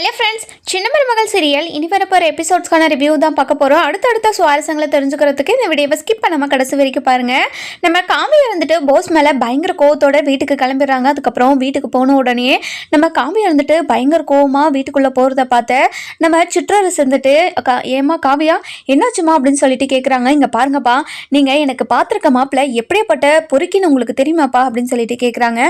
Hello friends, சின்ன மருமகள் serial இனி வரப்போகிற எபிசோட்ஸ்க்கான ரிவ்யூ தான் பார்க்க போகிறோம். அடுத்தடுத்த சுவாரஸ்யங்களை தெரிஞ்சுக்கிறதுக்கு இந்த வீடியோவை ஸ்கிப் பண்ணாமல் கடைசி வரைக்கும் பாருங்கள். நம்ம காவியா வந்துட்டு போஸ் மேலே பயங்கர கோவத்தோட வீட்டுக்கு கிளம்பிடுறாங்க. அதுக்கப்புறம் வீட்டுக்கு போன உடனே நம்ம காவியா வந்துட்டு பயங்கர கோவமாக வீட்டுக்குள்ளே போகிறத பார்த்து நம்ம சிற்றரசு வந்துட்டு ஏமா காவியா என்னாச்சுமா அப்படின்னு சொல்லிட்டு கேட்குறாங்க. இங்கே பாருங்கப்பா, நீங்கள் எனக்கு பார்த்துருக்க மாப்பிள்ள எப்படியாப்பட்ட பொறுக்கின்னு உங்களுக்கு தெரியுமாப்பா அப்படின்னு சொல்லிட்டு கேட்குறாங்க.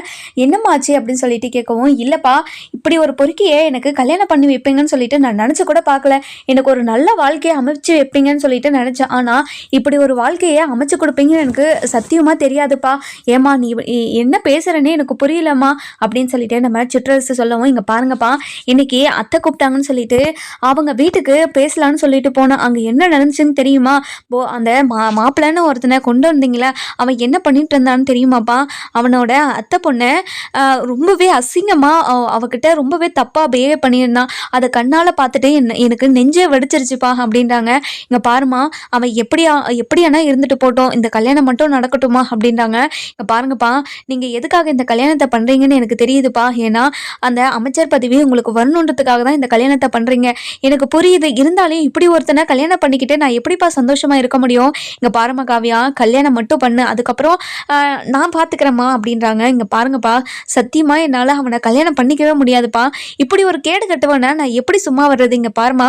என்னம்மாச்சு அப்படின்னு சொல்லிட்டு கேட்கவும், இல்லைப்பா இப்படி ஒரு பொறுக்கியை எனக்கு கல்யாணம் பண்ணி வைப்பீங்கன்னு சொல்லிட்டு நான் நினச்சி கூட பார்க்கல. எனக்கு ஒரு நல்ல வாழ்க்கையை அமைச்சு வைப்பீங்கன்னு சொல்லிட்டு நினச்சேன். ஆனால் இப்படி ஒரு வாழ்க்கையை அமைச்சு கொடுப்பீங்கன்னு எனக்கு சத்தியமாக தெரியாதுப்பா. ஏமா நீ என்ன பேசுகிறேன்னே எனக்கு புரியலம்மா அப்படின்னு சொல்லிட்டு நம்ம சிற்றரசு சொல்லவும், இங்கே பாருங்கப்பா, இன்னைக்கு அத்தை கூப்பிட்டாங்கன்னு சொல்லிட்டு அவங்க வீட்டுக்கு பேசலான்னு சொல்லிட்டு போனேன். அங்கே என்ன நடந்துச்சுன்னு தெரியுமா? அந்த மாப்பிள்ளைன்னு ஒருத்தனை கொண்டு வந்தீங்களே, அவன் என்ன பண்ணிட்டு இருந்தான்னு தெரியுமாப்பா? அவனோட அத்தை பொண்ணை ரொம்பவே அசிங்கமாக அவகிட்ட ரொம்பவே தப்பாக பிஹேவ் பண்ணியிருந்தான். அதை கண்ணால் பார்த்துட்டு எனக்கு நெஞ்சே வெடிச்சிருச்சுப்பா அப்படின்றாங்க. இங்கே பாருமா, அவன் எப்படியானா இருந்துட்டு போட்டோம், இந்த கல்யாணம் மட்டும் நடக்கட்டுமா அப்படின்றாங்க. இங்கே பாருங்கப்பா, நீங்கள் எதுக்காக இந்த கல்யாணத்தை பண்ணுறீங்கன்னு எனக்கு தெரியுதுப்பா. ஏன்னா அந்த அமைச்சர் பதவி உங்களுக்கு வரணுன்றதுக்காக தான் இந்த கல்யாணத்தை பண்ணுறீங்க, எனக்கு புரியுது. இருந்தாலும் இப்படி ஒருத்தனை கல்யாணம் பண்ணிக்கிட்டு நான் எப்படிப்பா சந்தோஷமாக இருக்க முடியும்? இங்கே பாருமா காவியா, கல்யாணம் மட்டும் பண்ணு, அதுக்கப்புறம் நான் பார்த்துக்கிறேம்மா அப்படின்றாங்க. இங்கே பாருங்கப்பா, சத்தியமாக என்னால் அவனை கல்யாணம் பண்ணிக்கவே முடியாதுப்பா. இப்படி ஒரு கேடு கட்டுவனா நான் எப்படி சும்மா வர்றது? இங்க பாருமா,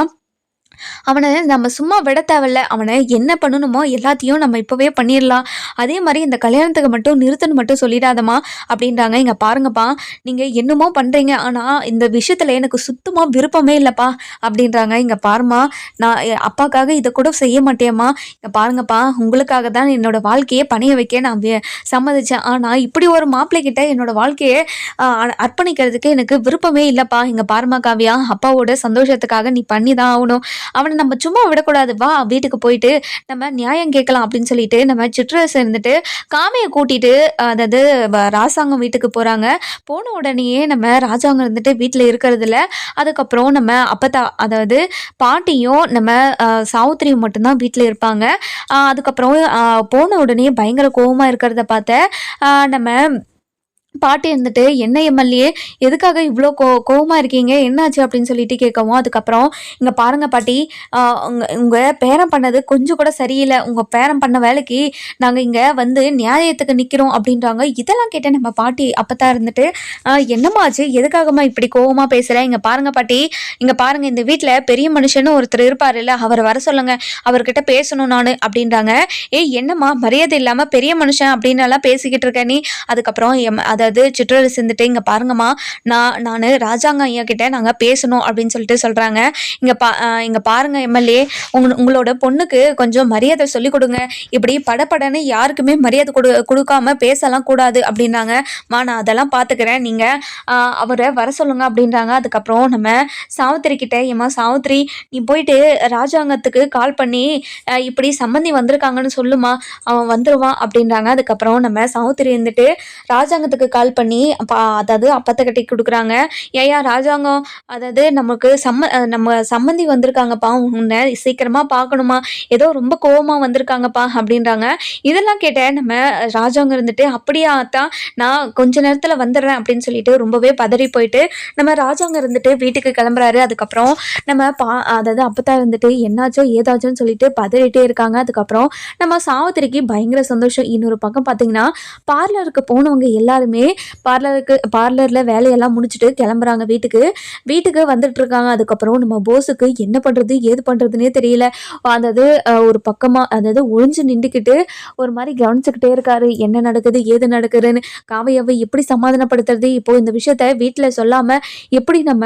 அவனை நம்ம சும்மா விட தேவையில்ல. அவனை என்ன பண்ணணுமோ எல்லாத்தையும் நம்ம இப்போவே பண்ணிடலாம். அதே மாதிரி இந்த கல்யாணத்துக்கு மட்டும் நிறுத்தன்னு மட்டும் சொல்லிடாதம்மா அப்படின்றாங்க. இங்கே பாருங்கப்பா, நீங்கள் என்னமோ பண்ணுறீங்க, ஆனால் இந்த விஷயத்தில் எனக்கு சுத்தமாக விருப்பமே இல்லைப்பா அப்படின்றாங்க. இங்கே பாருமா, நான் அப்பாக்காக இதை கூட செய்ய மாட்டேம்மா. இங்கே பாருங்கப்பா, உங்களுக்காக தான் என்னோடய வாழ்க்கையை பணிய வைக்க நான் சம்மதிச்சேன். ஆனால் இப்படி ஒரு மாப்பிள்ளைகிட்ட என்னோடய வாழ்க்கையை அர்ப்பணிக்கிறதுக்கு எனக்கு விருப்பமே இல்லைப்பா. இங்கே பாருமா காவியா, அப்பாவோட சந்தோஷத்துக்காக நீ பண்ணி தான் ஆகணும். அவனை நம்ம சும்மா விடக்கூடாது, வா வீட்டுக்கு போயிட்டு நம்ம நியாயம் கேட்கலாம் அப்படின்னு சொல்லிட்டு நம்ம சிற்றரசு இருந்துட்டு காமையை கூட்டிட்டு, அதாவது ராசாங்கம் வீட்டுக்கு போகிறாங்க. போன உடனேயே நம்ம ராஜாங்கம் இருந்துட்டு வீட்டில் இருக்கிறது இல்லை. அதுக்கப்புறம் நம்ம அப்பத்தா, அதாவது பாட்டியும் நம்ம சாவுத்திரியும் மட்டும்தான் வீட்டில் இருப்பாங்க. அதுக்கப்புறம் போன உடனே பயங்கர கோபமாக இருக்கிறத பார்த்த நம்ம பாட்டி இருந்துட்டு, என்ன எம்எல்ஏ எதுக்காக இவ்வளோ கோவமாக இருக்கீங்க, என்னாச்சு அப்படின்னு சொல்லிட்டு கேட்கவும், அதுக்கப்புறம் இங்கே பாருங்க பாட்டி, உங்கள் பேரம் பண்ணது கொஞ்சம் கூட சரியில்லை. உங்கள் பேரம் பண்ண வேலைக்கு நாங்கள் இங்கே வந்து நியாயத்துக்கு நிற்கிறோம் அப்படின்றாங்க. இதெல்லாம் கேட்ட நம்ம பாட்டி அப்போதான் இருந்துட்டு, என்னம்மா ஆச்சு, எதுக்காகம்மா இப்படி கோவமாக பேசுகிறேன்? இங்கே பாருங்க பாட்டி, இங்கே பாருங்க, இந்த வீட்டில் பெரிய மனுஷன்னு ஒருத்தர் இருப்பார் இல்லை, அவரை வர சொல்லுங்க, அவர்கிட்ட பேசணும் நான் அப்படின்றாங்க. என்னம்மா மரியாதை இல்லாமல் பெரிய மனுஷன் அப்படின்னலாம் பேசிக்கிட்டு இருக்க நீ? அதுக்கப்புறம் அதாவது சிற்றரசு இருந்துட்டு, இங்கே பாருங்கம்மா, நான் ராஜாங்க ஐயா கிட்ட நாங்கள் பேசணும் அப்படின்னு சொல்லிட்டு சொல்கிறாங்க. இங்கே பாருங்க எம்எல்ஏ, உங்களோட பொண்ணுக்கு கொஞ்சம் மரியாதை சொல்லிக் கொடுங்க. இப்படி படப்படன்னு யாருக்குமே மரியாதை கொடுக்காம பேசலாம் கூடாது அப்படின்னாங்க. நான் அதெல்லாம் பார்த்துக்கிறேன், நீங்கள் அவரை வர சொல்லுங்க அப்படின்றாங்க. அதுக்கப்புறம் நம்ம சாவித்திரி கிட்ட, ஏம்மா சாவித்திரி, நீ போயிட்டு ராஜாங்கத்துக்கு கால் பண்ணி இப்படி சம்மந்தி வந்திருக்காங்கன்னு சொல்லுமா, அவன் வந்துடுவான் அப்படின்றாங்க. அதுக்கப்புறம் நம்ம சாவித்திரி இருந்துட்டு ராஜாங்கத்துக்கு கால் பண்ணி அதாவது அப்பத்தை கட்டி கொடுக்குறாங்க. ஏயா ராஜாங்கம், அதாவது நம்ம சம்மந்தி வந்திருக்காங்கப்பா, உன்னை சீக்கிரமாக பார்க்கணுமா, ஏதோ ரொம்ப கோவமாக வந்திருக்காங்கப்பா அப்படின்றாங்க. இதெல்லாம் கேட்ட நம்ம ராஜாங்கம் இருந்துட்டு, அப்படியா தான், நான் கொஞ்ச நேரத்தில் வந்துடுறேன் அப்படின்னு சொல்லிட்டு ரொம்பவே பதறி போயிட்டு நம்ம ராஜாங்கம் இருந்துட்டு வீட்டுக்கு கிளம்புறாரு. அதுக்கப்புறம் நம்ம அதாவது அப்பத்தா இருந்துட்டு என்னாச்சோ ஏதாச்சோன்னு சொல்லிட்டு பதறிட்டே இருக்காங்க. அதுக்கப்புறம் நம்ம சாவித்திரிக்கு பயங்கர சந்தோஷம். இன்னொரு பக்கம் பார்த்தீங்கன்னா, பார்லருக்கு போனவங்க எல்லாருமே பார்லரில் வேலையெல்லாம் முடிச்சுட்டு கிளம்புறாங்க வீட்டுக்கு வந்துட்டு இருக்காங்க. அதுக்கப்புறம் நம்ம போஸுக்கு என்ன பண்ணுறது ஏது பண்ணுறதுனே தெரியல. அதாவது ஒரு பக்கமாக, அதாவது ஒழிஞ்சு நின்றுக்கிட்டு ஒரு மாதிரி கவனிச்சுக்கிட்டே இருக்காரு, என்ன நடக்குது ஏது நடக்குதுன்னு. காவையாவை எப்படி சமாதானப்படுத்துறது, இப்போ இந்த விஷயத்த வீட்டில் சொல்லாமல் எப்படி நம்ம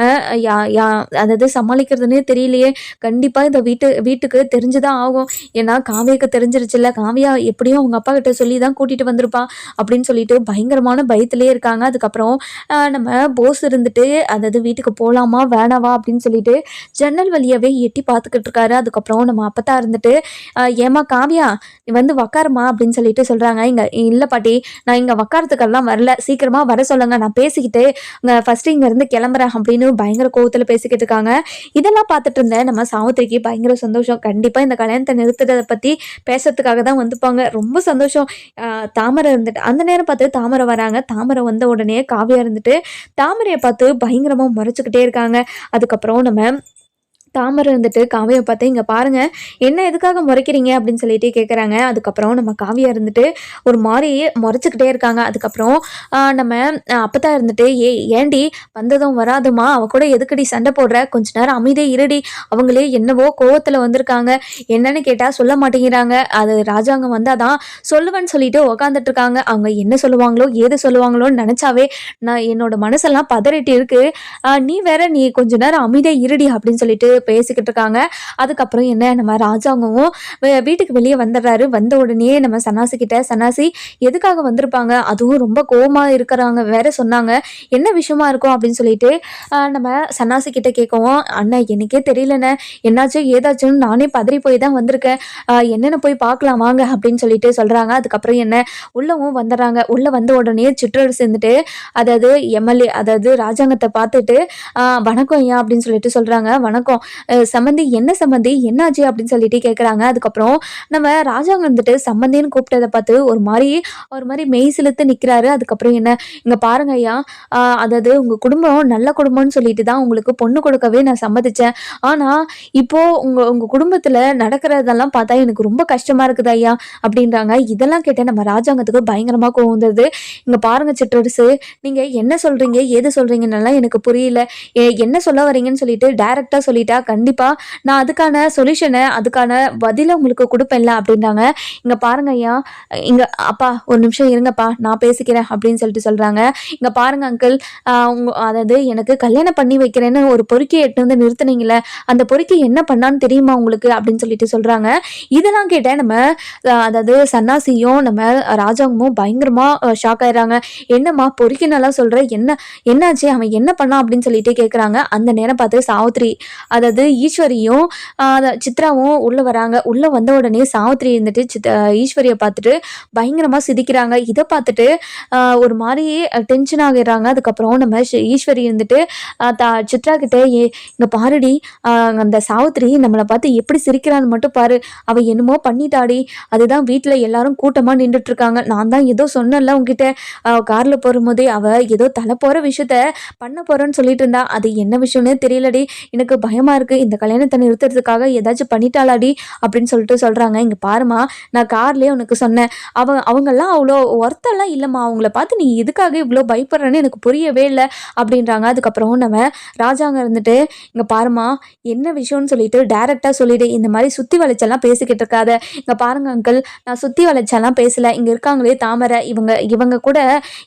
அதாவது சமாளிக்கிறதுனே தெரியலையே. கண்டிப்பாக இந்த வீட்டுக்கு தெரிஞ்சுதான் ஆகும். ஏன்னா காவியாவுக்கு தெரிஞ்சிருச்சுல்ல, காவியா எப்படியும் அவங்க அப்பா கிட்ட சொல்லி தான் கூட்டிகிட்டு வந்திருப்பான் அப்படின்னு சொல்லிட்டு பயங்கரமான பயத்திலே இருக்காங்க. அதுக்கப்புறம் நம்ம போஸ் இருந்துட்டு, அதாவது வீட்டுக்கு போகலாமா வேணாவா அப்படின்னு சொல்லிட்டு ஜன்னல் வழியாவே எட்டி பார்த்துக்கிட்டு இருக்காரு. அதுக்கப்புறம் நம்ம அப்பத்தா இருந்துட்டு, ஏமா காவியா நீ வந்து உக்காருமா அப்படின்னு சொல்லிட்டு சொல்கிறாங்க. இங்கே இல்லை பாட்டி, நான் இங்கே உக்காரத்துக்கெல்லாம் வரல, சீக்கிரமாக வர சொல்லுங்க, நான் பேசிக்கிட்டு ஃபஸ்ட்டு இங்கேருந்து கிளம்புறேன் அப்படின்னு பயங்கர கோவத்தில் பேசிக்கிட்டு இருக்காங்க. இதெல்லாம் பார்த்துட்டு இருந்தேன் நம்ம சாவித்திரிக்கு பயங்கர சந்தோஷம். கண்டிப்பாக இந்த கல்யாணத்தை நிறுத்துறதை பற்றி பேசுறதுக்காக தான் வந்துப்பாங்க. ரொம்ப சந்தோஷம். தாமரை இருந்துட்டு அந்த நேரம் பார்த்து தாமரை வராங்க. தாமரை வந்த உடனே காவியா இருந்துட்டு தாமரையை பார்த்து பயங்கரமா முறைச்சுக்கிட்டே இருக்காங்க. அதுக்கப்புறம் நம்ம தாமரை இருந்துட்டு காவியை பார்த்து, "இங்க பாருங்க, என்ன எதுக்காக முறைக்கிறீங்க?" அப்படின்னு சொல்லிட்டு கேட்குறாங்க. அதுக்கப்புறம் நம்ம காவியா இருந்துட்டு ஒரு மாரி முறைச்சுக்கிட்டே இருக்காங்க. அதுக்கப்புறம் நம்ம அப்பத்தா இருந்துட்டு, ஏன்டி வந்ததும் வராதுமா அவ கூட எதுக்குடி சண்டை போடுற? கொஞ்ச நேரம் அமைதியா இருடி. அவங்களே என்னவோ கோவத்துல வந்திருக்காங்க. என்னன்னு கேட்டா சொல்ல மாட்டேங்கிறாங்க. அது ராஜாங்கம் வந்தா தான் சொல்லுவேன்னு சொல்லிட்டு உக்காந்துட்டு இருக்காங்க. அவங்க என்ன சொல்லுவாங்களோ, ஏது சொல்லுவாங்களோன்னு நினைச்சாவே என்னோட மனசெல்லாம் பதறிட்டு இருக்கு. நீ கொஞ்ச நேரம் அமைதியா இருடி" அப்படின்னு சொல்லிட்டு பேசிக்கிட்டு இருக்காங்க. அதுக்கப்புறம் என்ன, நம்ம ராஜாங்கவும் வீட்டுக்கு வெளியே வந்துடுறாரு. வந்த உடனே நம்ம சன்னாசி கிட்ட, "சன்னாசி எதுக்காக வந்திருப்பாங்க? அதுவும் ரொம்ப கோவமா இருக்கிறாங்க வேற சொன்னாங்க. என்ன விஷயமா இருக்கும்?" அப்படின்னு சொல்லிட்டு நம்ம சன்னாசி கிட்ட கேட்கவும், "அண்ணா எனக்கே தெரியலண்ணே, என்னாச்சு ஏதாச்சுன்னு நானே பதறி போய் தான் வந்திருக்கேன். என்னென்னு போய் பார்க்கலாம் வாங்க" அப்படின்னு சொல்லிட்டு சொல்றாங்க. அதுக்கப்புறம் என்ன, உள்ளவும் வந்துடுறாங்க. உள்ள வந்த உடனே சிற்றரசு இருந்துட்டு, அதாவது எம்எல்ஏ, அதாவது ராஜாங்கத்தை பார்த்துட்டு, "வணக்கம் ஐயா" அப்படின்னு சொல்லிட்டு சொல்றாங்க. "வணக்கம் சம்மந்தி, என்ன சம்மந்தி, என்னாச்சு?" அப்படின்னு சொல்லிட்டு கேட்குறாங்க. அதுக்கப்புறம் நம்ம ராஜாங்க வந்துட்டு சம்மந்தின்னு கூப்பிட்டதை பார்த்து ஒரு மாதிரி மெய் சிலுத்து நிற்கிறாரு. அதுக்கப்புறம் என்ன, "இங்கே பாருங்க ஐயா, அதாவது உங்கள் குடும்பம் நல்ல குடும்பம்னு சொல்லிட்டு தான் உங்களுக்கு பொண்ணு கொடுக்கவே நான் சம்மதிச்சேன். ஆனால் இப்போ உங்கள் குடும்பத்தில் நடக்கிறதெல்லாம் பார்த்தா எனக்கு ரொம்ப கஷ்டமாக இருக்குது ஐயா" அப்படின்றாங்க. இதெல்லாம் கேட்ட நம்ம ராஜாங்கத்துக்கு பயங்கரமாக கோவம் வந்தது. "இங்கே பாருங்க சிற்றரசு, நீங்கள் என்ன சொல்கிறீங்க ஏது சொல்கிறீங்கன்னெல்லாம் எனக்கு புரியல. என்ன சொல்ல வரீங்கன்னு சொல்லிட்டு டைரெக்டாக சொல்லிட்டா கண்டிப்பா நான் அதுக்கான சொல்யூஷனை, அதுக்கான பதிலை உங்களுக்கு கொடுப்பேன்ல" அப்படின்றாங்க. "இங்க பாருங்க ஐயா, இங்க அப்பா ஒரு நிமிஷம் இருங்கப்பா, நான் பேசிக்கிறேன்" அப்படின்னு சொல்லிட்டு சொல்றாங்க. "இங்க பாருங்க அங்கிள், அதாவது எனக்கு கல்யாணம் பண்ணி வைக்கிறேன்னு ஒரு பொறுக்கியை எட்டு வந்து நிறுத்துனீங்களே, அந்த பொறுக்கி என்ன பண்ணான்னு தெரியுமா உங்களுக்கு?" அப்படின்னு சொல்லிட்டு சொல்றாங்க. இதெல்லாம் கேட்ட நம்ம அதாவது சன்னாசியும் நம்ம ராஜாங்கமும் பயங்கரமா ஷாக் ஆயிடுறாங்க. "என்னம்மா பொறுக்கினெல்லாம் சொல்ற, என்னாச்சு, அவன் என்ன பண்ணான்?" அப்படின்னு சொல்லிட்டு கேட்குறாங்க. அந்த நேரம் பார்த்து சாவித்திரி, அதாவது ஈஸ்வரியும் சித்ராவும் உள்ள வராங்க. உள்ள வந்த உடனே சாவித்திரி இருந்துட்டு ஈஸ்வரியை பார்த்துட்டு பயங்கரமா சிரிக்கிறாங்க. இதை பார்த்துட்டு ஒரு மாதிரி டென்ஷன் ஆகிடுறாங்க. அதுக்கப்புறம் நம்ம ஈஸ்வரி இருந்துட்டு சித்ரா கிட்ட, இங்க பாருடி, அந்த சாவித்திரி நம்மளை பார்த்து எப்படி சிரிக்கிறான்னு மட்டும் பாரு, அவ என்னமோ பண்ணிட்டாடி, அதுதான் வீட்டில் எல்லாரும் கூட்டமா நின்றுட்டு இருக்காங்க. நான் தான் ஏதோ சொன்னேன்ல உங்ககிட்ட, கார்ல போகும்போதே அவ ஏதோ தலை போற விஷயத்த பண்ண போறேன்னு சொல்லிட்டு இருந்தா, அது என்ன விஷயம்னு தெரியலடி, எனக்கு பயமா இருக்கு, இந்த கல்யாணத்தை நிறுத்துறதுக்காக ஏதாச்சும் பண்ணிட்டாளாடி அப்படின்னு சொல்லிட்டு சொல்றாங்க. "இங்க பாருமா, நான் கார்லயே உனக்கு சொன்னேன், அவங்கெல்லாம் அவ்வளோ ஒர்த்தெல்லாம் இல்லைம்மா, அவங்கள பார்த்து நீ எதுக்காக இவ்வளோ பயப்படுறேன்னு எனக்கு புரியவே இல்லை" அப்படின்றாங்க. அதுக்கப்புறம் நம்ம ராஜாங்க இருந்துட்டு, "இங்க பாருமா, என்ன விஷயம்னு சொல்லிட்டு டைரக்டா சொல்லிடு, இந்த மாதிரி சுத்தி வளைச்செல்லாம் பேசிக்கிட்டு இருக்காத. இங்க பாருங்க அங்கிள், நான் சுத்தி வளைச்செல்லாம் பேசல, இங்க இருக்காங்களே தாமரை, இவங்க கூட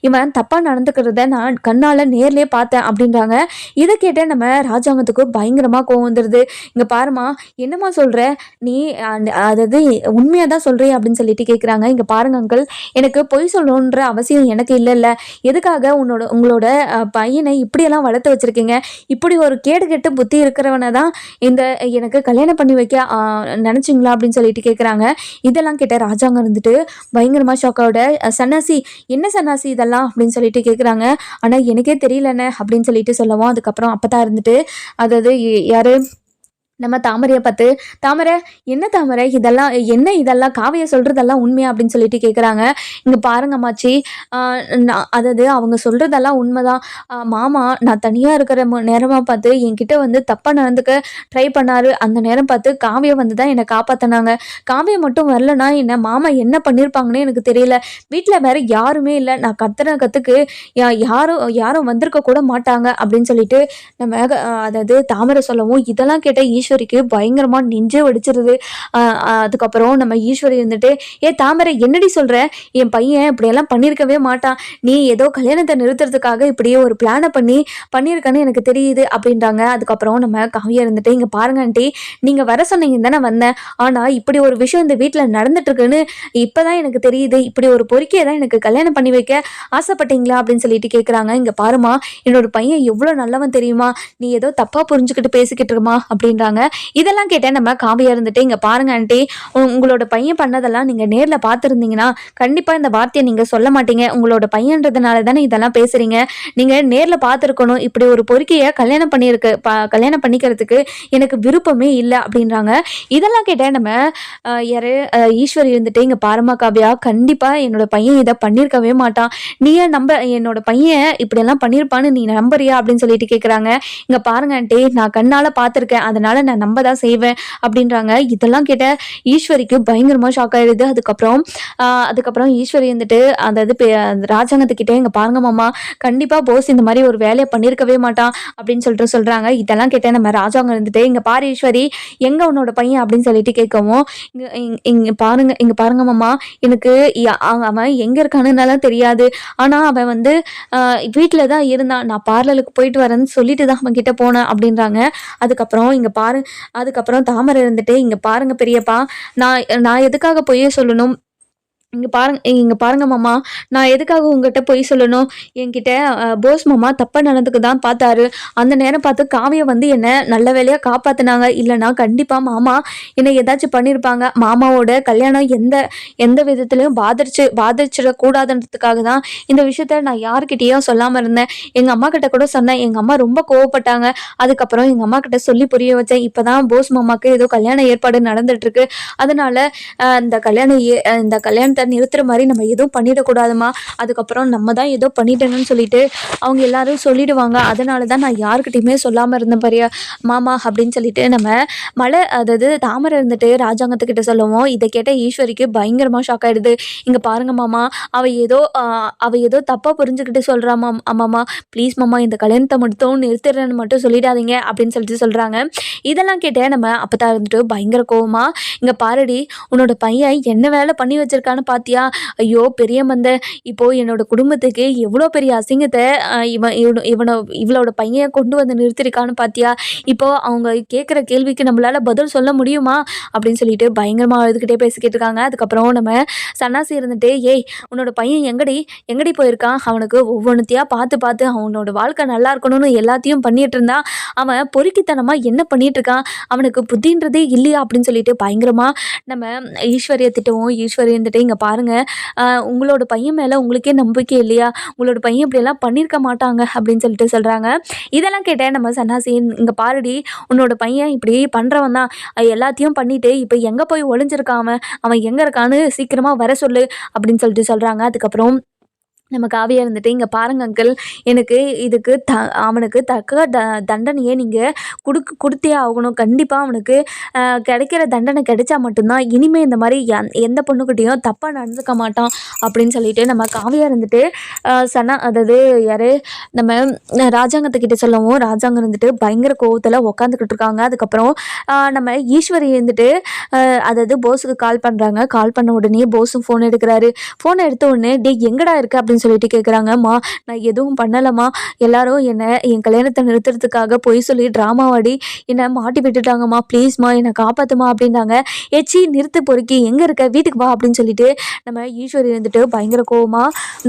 இவன் தப்பா நடந்துக்கிறத நான் கண்ணால நேர்லயே பார்த்தேன்" அப்படின்றாங்க. இதை கேட்ட நம்ம ராஜாங்கத்துக்கு பயங்கரமா கோவம் வந்துடுது. "இங்க பாருமா, என்னம்மா சொல்ற நீ, அதாவது உண்மையா தான் சொல்றியா?" அப்படின்னு சொல்லிட்டு கேட்குறாங்க. "இங்க பாருங்க அங்கிள், எனக்கு பொய் சொல்லணுன்ற அவசியம் எனக்கு இல்லைல்ல, எதுக்காக உங்களோட பையனை இப்படியெல்லாம் வளர்த்து வச்சிருக்கீங்க? இப்படி ஒரு கேடு கெட்டு புத்தி இருக்கிறவனை தான் இந்த எனக்கு கல்யாணம் பண்ணி வைக்க நினைச்சிங்களா?" அப்படின்னு சொல்லிட்டு கேட்குறாங்க. இதெல்லாம் கேட்ட ராஜாங்க இருந்துட்டு பயங்கரமா ஷாக்கோட, "சன்னாசி, என்ன சன்னாசி இதெல்லாம்?" அப்படின்னு சொல்லிட்டு கேட்குறாங்க. "ஆனால் எனக்கே தெரியலண்ணே" அப்படின்னு சொல்லிட்டு சொல்லவும், அதுக்கப்புறம் அப்பதான் இருந்துட்டு, அதாவது யாரு, நம்ம தாமரையை பார்த்து, "தாமரை, என்ன தாமரை இதெல்லாம் காவிய சொல்றதெல்லாம் உண்மையா?" அப்படின்னு சொல்லிட்டு கேட்குறாங்க. "இங்க பாருங்க அம்மாச்சி, அதாவது அவங்க சொல்றதெல்லாம் உண்மைதான். மாமா நான் தனியா இருக்கிற நேரமா பார்த்து என்கிட்ட வந்து தப்பா நடந்துக்க ட்ரை பண்ணாரு. அந்த நேரம் பார்த்து காவிய வந்து தான் என்னை காப்பாத்தினாங்க. காவிய மட்டும் வரலன்னா என்ன மாமா என்ன பண்ணியிருப்பாங்கன்னு எனக்கு தெரியல. வீட்டில் வேற யாருமே இல்லை. நான் கத்துக்கு யாரும் வந்திருக்க கூட மாட்டாங்க" அப்படின்னு சொல்லிட்டு நம்ம அதாவது தாமரை சொல்லவும், இதெல்லாம் கேட்ட ஈஸ்வரிக்கு பயங்கரமா நெஞ்சே வெடிச்சிருது. அதுக்கப்புறம் நம்ம ஈஸ்வரி இருந்துட்டு, தாமரை, என்னடி சொல்ற? என் பையன் இப்படியெல்லாம் பண்ணியிருக்கவே மாட்டான். நீ ஏதோ கல்யாணத்தை நிறுத்துறதுக்காக இப்படியே ஒரு பிளானை பண்ணியிருக்கன்னு எனக்கு தெரியுது" அப்படின்றாங்க. அதுக்கப்புறம் நம்ம காவியா இருந்துட்டு, "இங்க பாருங்க ஆண்டி, நீங்க வர சொன்னீங்க தானே வந்தேன். ஆனா இப்படி ஒரு விஷயம் இந்த வீட்டில் நடந்துட்டு இருக்குன்னு இப்பதான் எனக்கு தெரியுது. இப்படி ஒரு பொறுக்கியை தான் எனக்கு கல்யாணம் பண்ணி வைக்க ஆசைப்பட்டீங்களா?" அப்படின்னு சொல்லிட்டு கேட்குறாங்க. "இங்க பாருமா, என்னோட பையன் எவ்வளோ நல்லவன் தெரியுமா, நீ ஏதோ தப்பா புரிஞ்சுக்கிட்டு பேசிக்கிட்டு இருக்குமா" அப்படின்றாங்க. சொல்கிறாங்க. இதெல்லாம் கேட்டேன் நம்ம காவியா இருந்துட்டு, இங்கே பாருங்க ஆண்டி, உங்களோட பையன் பண்ணதெல்லாம் நீங்கள் நேரில் பார்த்துருந்தீங்கன்னா கண்டிப்பாக இந்த வார்த்தையை நீங்கள் சொல்ல மாட்டீங்க. உங்களோட பையன்றதுனால தானே இதெல்லாம் பேசுகிறீங்க. நீங்கள் நேரில் பார்த்துருக்கணும். இப்படி ஒரு பொறுக்கியை கல்யாணம் பண்ணிக்கிறதுக்கு எனக்கு விருப்பமே இல்லை அப்படின்றாங்க. இதெல்லாம் கேட்டேன் நம்ம யாரு ஈஸ்வரி இருந்துட்டு, இங்கே பாருமா காவியா, கண்டிப்பாக என்னோட பையன் இதை பண்ணியிருக்கவே மாட்டான். நீயே என்னோட பையன் இப்படியெல்லாம் பண்ணியிருப்பான்னு நீ நம்புறியா அப்படின்னு சொல்லிட்டு கேட்குறாங்க. இங்கே பாருங்க ஆண்டி, நான் கண்ணால் பார்த்துருக்கேன், அதனால நான் நம்ப தான் செய்வேன் அப்படின்றாங்க. இதெல்லாம் கேட்ட ஈஸ்வரிக்கு பயங்கரமாக ஷாக் ஆயிடுது. அதுக்கப்புறம் ஈஸ்வரி வந்துட்டு அதாவது ராஜாங்கத்துக்கிட்டே, இங்கே பாருங்க மாமா, கண்டிப்பாக போஸ் இந்த மாதிரி ஒரு வேலையை பண்ணியிருக்கவே மாட்டான் அப்படின்னு சொல்கிறாங்க. இதெல்லாம் கேட்டேன் நம்ம ராஜாங்க இருந்துட்டு, இங்கே பாரு ஈஸ்வரி, எங்கே உன்னோட பையன் அப்படின்னு சொல்லிட்டு கேட்கவும், இங்கே பாருங்க மாமா, எனக்கு அவன் எங்கே இருக்கானுன்னாலாம் தெரியாது. ஆனால் அவன் வந்து வீட்டில் தான் இருந்தான். நான் பார்லருக்கு போயிட்டு வரேன்னு சொல்லிட்டு தான் அவன் கிட்ட போனேன் அப்படின்றாங்க. அதுக்கப்புறம் தாமரை இருந்துட்டு, இங்கே பாருங்க பெரியப்பா, நான் எதுக்காக பொய்யே சொல்லணும்? இங்கே பாருங்க மாமா, நான் எதுக்காக உங்ககிட்ட பொய் சொல்லணும்? என்கிட்ட போஸ் மாமா தப்பாக நடந்துக்கு தான் பார்த்தாரு. அந்த நேரம் பார்த்து காவியை வந்து என்னை நல்ல வேலையாக காப்பாற்றினாங்க. இல்லைனா கண்டிப்பாக மாமா என்னை ஏதாச்சும் பண்ணியிருப்பாங்க. மாமாவோட கல்யாணம் எந்த விதத்துலையும் பாதிச்சிடக்கூடாதுன்றதுக்காக தான் இந்த விஷயத்த நான் யாருக்கிட்டேயும் சொல்லாமல் இருந்தேன். எங்கள் அம்மா கிட்ட கூட சொன்னேன். எங்கள் அம்மா ரொம்ப கோவப்பட்டாங்க. அதுக்கப்புறம் எங்கள் அம்மா கிட்ட சொல்லி புரிய வச்சேன். இப்போ தான் போஸ் மாமாவுக்கு ஏதோ கல்யாண ஏற்பாடு நடந்துட்டுருக்கு. அதனால இந்த கல்யாணத்தை நிறுத்துற மாதிரி நம்ம எதுவும் பண்ணிடக்கூடாதுமா. அதுக்கப்புறம் நம்ம தான் ஏதோ பண்ணிட்டேன்னு சொல்லிட்டு அவங்க எல்லாரும் சொல்லிடுவாங்க. அதனால தான் நான் யாருக்கிட்டையுமே சொல்லாமல் இருந்தேன் பாரியா மாமா அப்படின்னு சொல்லிட்டு நம்ம அதாவது தாமரை இருந்துட்டு ராஜாங்கத்துக்கிட்ட சொல்லுவோம். இதை கேட்ட ஈஸ்வரிக்கு பயங்கரமாக ஷாக் ஆயிடுது. இங்கே பாருங்க மாமா, அவ ஏதோ தப்பாக புரிஞ்சுக்கிட்டு சொல்கிறா மாமா, ப்ளீஸ் மாமா, இந்த கல்யாணத்தை மட்டும் நிறுத்துறேன்னு மட்டும் சொல்லிடாதீங்க அப்படின்னு சொல்லிட்டு சொல்கிறாங்க. இதெல்லாம் கேட்டேன் நம்ம அப்போ இருந்துட்டு பயங்கர கோவமா, இங்கே பாருடி, உன்னோட பையன் என்ன வேலை பண்ணி வச்சிருக்கான்னு பார்த்தியா? ஐயோ பெரிய மந்த, இப்போ என்னோட குடும்பத்துக்கு எவ்வளோ பெரிய அசிங்கத்தை இவளோட பையன் கொண்டு வந்து நிறுத்திருக்கான்னு பார்த்தியா? இப்போ அவங்க கேட்குற கேள்விக்கு நம்மளால பதில் சொல்ல முடியுமா அப்படின்னு சொல்லிட்டு பயங்கரமாக அழுதுகிட்டே பேசிக்கிட்டு இருக்காங்க. அதுக்கப்புறம் நம்ம சன்னாசி இருந்துட்டு, ஏய் உன்னோட பையன் எங்கடி போயிருக்கான்? அவனுக்கு ஒவ்வொன்றுத்தையாக பார்த்து அவனோட வாழ்க்கை நல்லா இருக்கணும்னு எல்லாத்தையும் பண்ணிட்டு இருந்தான். அவன் பொறுக்கித்தனமாக என்ன பண்ணிட்டு இருக்கான்? அவனுக்கு புத்தின்றதே இல்லையா அப்படின்னு சொல்லிட்டு பயங்கரமாக நம்ம ஈஸ்வரியை திட்டவும், ஈஸ்வரி இருந்துட்டு, இங்கே பாருங்கள், உங்களோட பையன் மேலே உங்களுக்கே நம்பிக்கை இல்லையா? உங்களோட பையன் இப்படியெல்லாம் பண்ணியிருக்க மாட்டாங்க அப்படின்னு சொல்லிட்டு சொல்கிறாங்க. இதெல்லாம் கேட்டேன் நம்ம சன்னாசி, இங்கே பாருடி, உன்னோட பையன் இப்படி பண்ணுறவன் தான், எல்லாத்தையும் பண்ணிவிட்டு இப்போ எங்கே போய் ஒளிஞ்சிருக்கான்? அவன் எங்கே இருக்கான்னு சீக்கிரமாக வர சொல்லு அப்படின்னு சொல்லிட்டு சொல்கிறாங்க. அதுக்கப்புறம் நம்ம காவியா இருந்துட்டு, இங்கே பாருங்க அங்கிள், எனக்கு இதுக்கு அவனுக்கு தக்க தண்டனையே நீங்கள் கொடுத்தே ஆகணும். கண்டிப்பாக அவனுக்கு கிடைக்கிற தண்டனை கிடைச்சா மட்டும்தான் இனிமேல் இந்த மாதிரி எந்த பொண்ணுக்கிட்டையும் தப்பாக நடந்துக்க மாட்டான் அப்படின்னு சொல்லிட்டு நம்ம காவியா இருந்துட்டு அதாவது யார் நம்ம ராஜாங்கத்துக்கிட்ட சொல்லவும், ராஜாங்கம் இருந்துட்டு பயங்கர கோவத்தில் உக்காந்துக்கிட்டு இருக்காங்க. அதுக்கப்புறம் நம்ம ஈஸ்வரி இருந்துட்டு அதாவது போஸுக்கு கால் பண்ணுறாங்க. கால் பண்ண உடனே போஸும் ஃபோன் எடுக்கிறாரு. ஃபோனை எடுத்த உடனே, டே எங்கடா இருக்குது அப்படின்னு சொல்லிட்டு கேட்குறாங்கம்மா. நான் எதுவும் பண்ணலம்மா, எல்லாரும் என் கல்யாணத்தை நிறுத்துறதுக்காக பொய் சொல்லி ட்ராமாவாடி என்னை மாட்டி விட்டுட்டாங்கம்மா, ப்ளீஸ்மா என்னை காப்பாற்றுமா அப்படின்றாங்க. ஏச்சி நிறுத்து பொறுக்கி, எங்கே இருக்க, வீட்டுக்கு வா அப்படின்னு சொல்லிட்டு நம்ம ஈஸ்வரி இருந்துட்டு பயங்கர கோவமா